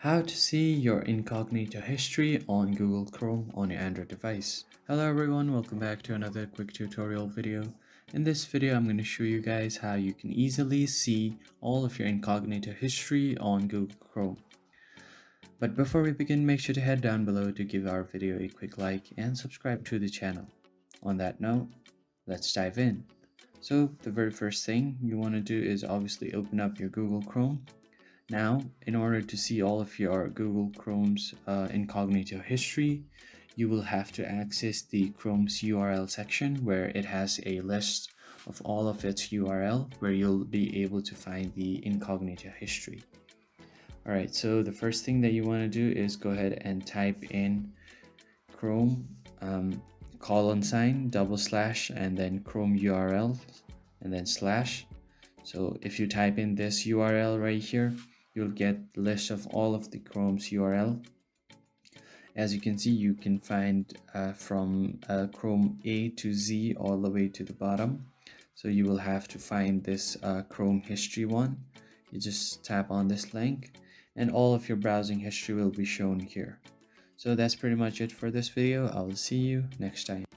How to see your incognito history on Google Chrome on your Android device. Hello everyone, welcome back to another quick tutorial video. In this video, I'm going to show you guys how you can easily see all of your incognito history on Google Chrome. But before we begin, make sure to head down below to give our video a quick like and subscribe to the channel. On that note, let's dive in. So the very first thing you want to do is obviously open up your Google Chrome. Now, in order to see all of your Google Chrome's incognito history, you will have to access the Chrome's URL section where it has a list of all of its URL where you'll be able to find the incognito history. Alright, so the first thing that you want to do is go ahead and type in Chrome $/ and then Chrome URL and then slash. So if you type in this URL right here, you'll get the list of all of the Chrome's URL. As you can see, you can find from Chrome A to Z all the way to the bottom. So you will have to find this Chrome history one. You just tap on this link and all of your browsing history will be shown here. So that's pretty much it for this video. I will see you next time.